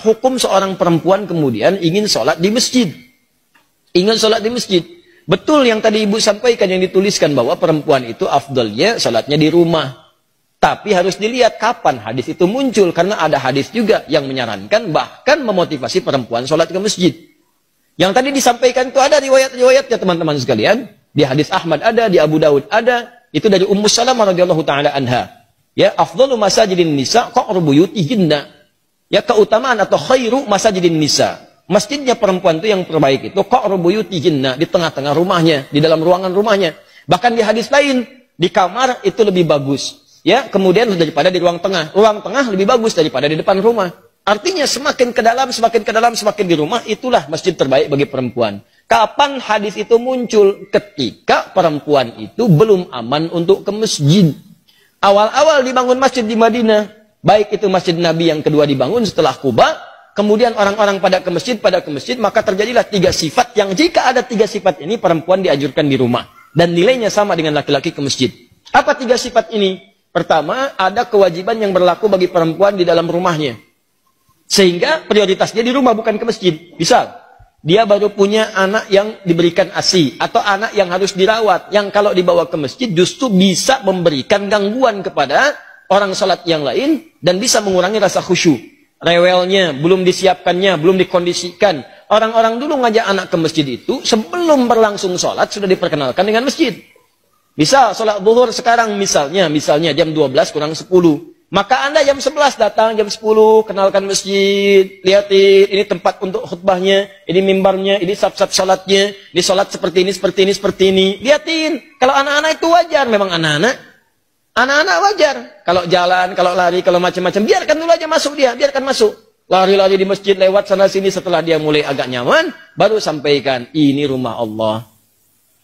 hukum seorang perempuan kemudian ingin sholat di masjid. Ingin sholat di masjid. Betul yang tadi ibu sampaikan, yang dituliskan bahwa perempuan itu afdalnya sholatnya di rumah. Tapi harus dilihat kapan hadis itu muncul. Karena ada hadis juga yang menyarankan, bahkan memotivasi perempuan sholat ke masjid. Yang tadi disampaikan itu ada riwayat-riwayatnya teman-teman sekalian. Di hadis Ahmad ada, di Abu Daud ada. Itu dari Ummu Salamah radhiyallahu ta'ala anha. Ya, afdalu masajidin nisa qa'ru buyutihinna. Ya, keutamaan atau khairu masajidin nisa. Masjidnya perempuan itu yang terbaik itu qa'ru buyutihinna, di tengah-tengah rumahnya, di dalam ruangan rumahnya. Bahkan di hadis lain, di kamar itu lebih bagus. Ya, kemudian daripada di ruang tengah. Ruang tengah lebih bagus daripada di depan rumah. Artinya semakin ke dalam, semakin ke dalam, semakin di rumah, itulah masjid terbaik bagi perempuan. Kapan hadis itu muncul? Ketika perempuan itu belum aman untuk ke masjid. Awal-awal dibangun masjid di Madinah, baik itu masjid Nabi yang kedua dibangun setelah Quba, kemudian orang-orang pada ke masjid, maka terjadilah 3 sifat yang jika ada 3 sifat ini, perempuan dianjurkan di rumah. Dan nilainya sama dengan laki-laki ke masjid. Apa 3 sifat ini? Pertama, ada kewajiban yang berlaku bagi perempuan di dalam rumahnya. Sehingga prioritasnya di rumah, bukan ke masjid. Misal, dia baru punya anak yang diberikan ASI, atau anak yang harus dirawat, yang kalau dibawa ke masjid justru bisa memberikan gangguan kepada orang sholat yang lain, dan bisa mengurangi rasa khusyuk. Rewelnya, belum disiapkannya, belum dikondisikan. Orang-orang dulu ngajak anak ke masjid itu, sebelum berlangsung sholat, sudah diperkenalkan dengan masjid. Misal, sholat zuhur sekarang misalnya jam 12 kurang 10. Maka Anda jam 11 datang, jam 10, kenalkan masjid, lihatin, ini tempat untuk khutbahnya, ini mimbarnya, ini sab-sab sholatnya, ini sholat seperti ini, seperti ini, seperti ini. Lihatin, kalau anak-anak itu wajar, memang anak-anak wajar. Kalau jalan, kalau lari, kalau macam-macam, biarkan dulu aja masuk dia, biarkan masuk. Lari-lari di masjid, lewat sana-sini, setelah dia mulai agak nyaman, baru sampaikan, ini rumah Allah.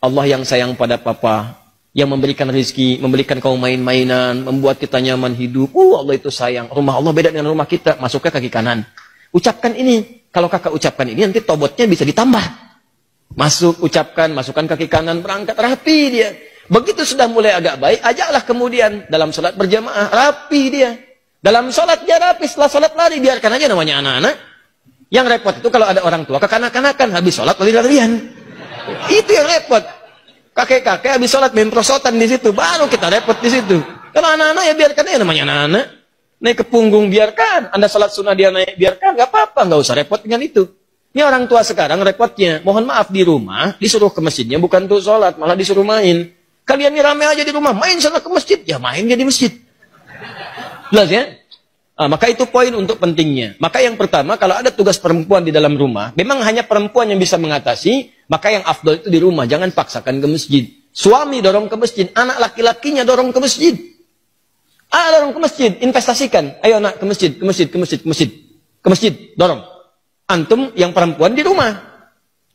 Allah yang sayang pada papa. Yang memberikan rezeki, memberikan kaum main-mainan, membuat kita nyaman hidup. Allah itu sayang. Rumah Allah beda dengan rumah kita. Masuk ke kaki kanan. Ucapkan ini. Kalau kakak ucapkan ini, nanti tobotnya bisa ditambah. Masuk, ucapkan, masukkan kaki kanan, berangkat, rapi dia. Begitu sudah mulai agak baik, ajaklah kemudian dalam sholat berjamaah, rapi dia. Dalam sholat dia rapi, setelah sholat lari, biarkan aja namanya anak-anak. Yang repot itu kalau ada orang tua kekanak-kanakan, habis sholat lari-larian. Itu yang repot. Kakek-kakek habis sholat main prosotan di situ, baru kita repot di situ. Kalau anak-anak ya biarkan aja namanya anak-anak. Naik ke punggung biarkan, Anda sholat sunnah dia naik biarkan, nggak apa-apa, nggak usah repot dengan itu. Ini orang tua sekarang repotnya, mohon maaf di rumah disuruh ke masjidnya bukan untuk sholat, malah disuruh main. Kalian ini rame aja di rumah, main sana ke masjid, ya main dia di masjid. Jelas ya? Maka itu poin untuk pentingnya. Maka yang pertama, kalau ada tugas perempuan di dalam rumah, memang hanya perempuan yang bisa mengatasi, maka yang afdal itu di rumah, jangan paksakan ke masjid. Suami dorong ke masjid, anak laki-lakinya dorong ke masjid. Dorong ke masjid, investasikan. Ayo anak ke masjid, ke masjid, ke masjid, ke masjid. Ke masjid, dorong. Antum yang perempuan di rumah.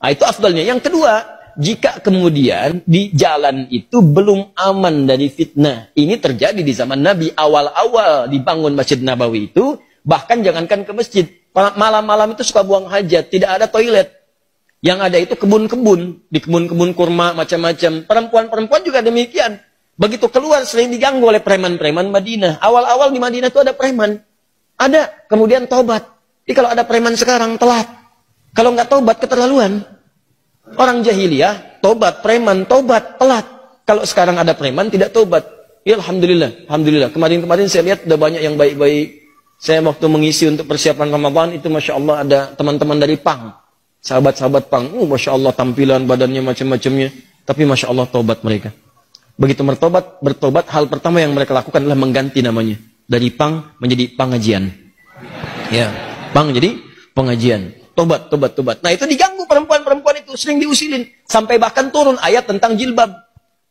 Itu afdalnya. Yang kedua, jika kemudian di jalan itu belum aman dari fitnah. Ini terjadi di zaman Nabi. Awal-awal dibangun Masjid Nabawi itu, bahkan jangankan ke masjid. Malam-malam itu suka buang hajat, tidak ada toilet. Yang ada itu kebun-kebun. Di kebun-kebun kurma, macam-macam. Perempuan-perempuan juga demikian. Begitu keluar sering diganggu oleh preman-preman Madinah. Awal-awal di Madinah itu ada preman. Ada, kemudian tobat. Jadi kalau ada preman sekarang, telat. Kalau nggak tobat, keterlaluan. Orang jahiliyah, tobat, preman, tobat, telat. Kalau sekarang ada preman, tidak tobat. Ya Alhamdulillah, Alhamdulillah. Kemarin-kemarin saya lihat ada banyak yang baik-baik. Saya waktu mengisi untuk persiapan Ramadan, itu Masya Allah ada teman-teman dari Pang. Sahabat-sahabat Pang. Masya Allah tampilan, badannya macam-macamnya. Tapi Masya Allah tobat mereka. Begitu bertobat, hal pertama yang mereka lakukan adalah mengganti namanya. Dari Pang menjadi Pangajian. Ya, Pang jadi pengajian. Tobat. Nah itu diganggu perempuan-perempuan itu, sering diusilin. Sampai bahkan turun ayat tentang jilbab.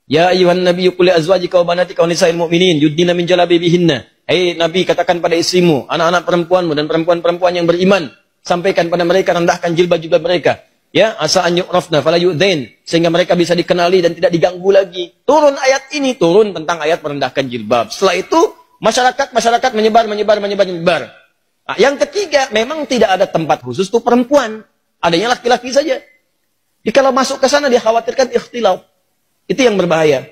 Ya ayuhan nabiyyu qul li azwajika wa banatika wa nisa'il mu'minin yudnina min jalabibihinna. Hei Nabi, katakan pada istrimu, anak-anak perempuanmu dan perempuan-perempuan yang beriman, sampaikan pada mereka, rendahkan jilbab-jilbab mereka. Ya, asa an yu'rafna fala yu'dain, sehingga mereka bisa dikenali dan tidak diganggu lagi. Turun ayat ini, turun tentang ayat merendahkan jilbab. Setelah itu masyarakat menyebar. Yang ketiga, memang tidak ada tempat khusus untuk perempuan. Adanya laki-laki saja. Jadi kalau masuk ke sana dia khawatirkan ikhtilaf. Itu yang berbahaya.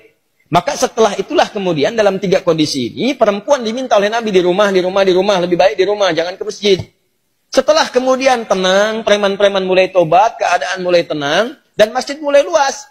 Maka setelah itulah kemudian dalam 3 kondisi ini, perempuan diminta oleh Nabi di rumah, lebih baik di rumah, jangan ke masjid. Setelah kemudian tenang, preman-preman mulai tobat, keadaan mulai tenang, dan masjid mulai luas.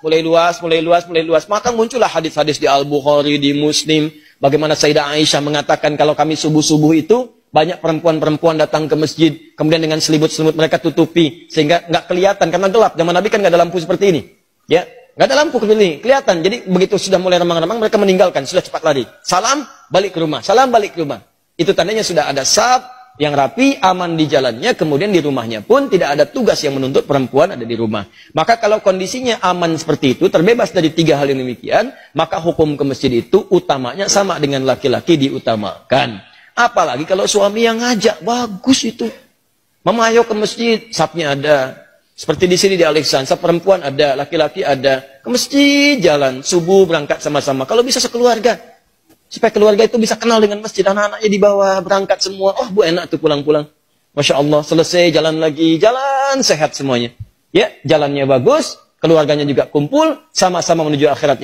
Maka muncullah hadis-hadis di Al-Bukhari, di Muslim, bagaimana Sayyidah Aisyah mengatakan kalau kami subuh-subuh itu, banyak perempuan-perempuan datang ke masjid, kemudian dengan selimut-selimut mereka tutupi, sehingga nggak kelihatan, karena gelap. Zaman Nabi kan nggak ada lampu seperti ini. Ya, nggak ada lampu seperti ini, kelihatan. Jadi begitu sudah mulai remang-remang, mereka meninggalkan, sudah cepat lari. Salam, balik ke rumah. Salam, balik ke rumah. Itu tandanya sudah ada saf yang rapi, aman di jalannya, kemudian di rumahnya pun tidak ada tugas yang menuntut perempuan ada di rumah. Maka kalau kondisinya aman seperti itu, terbebas dari 3 hal yang demikian, maka hukum ke masjid itu utamanya sama dengan laki-laki diutamakan. Apalagi kalau suami yang ngajak, bagus itu. Mama ayo ke masjid, safnya ada. Seperti di sini di Alexandra, saf perempuan ada, laki-laki ada. Ke masjid jalan, subuh berangkat sama-sama. Kalau bisa sekeluarga. Supaya keluarga itu bisa kenal dengan masjid. Anak-anaknya dibawa, berangkat semua. Oh, bu enak tuh pulang-pulang. Masya Allah, selesai, jalan lagi. Jalan, sehat semuanya. Ya, jalannya bagus. Keluarganya juga kumpul. Sama-sama menuju akhirat.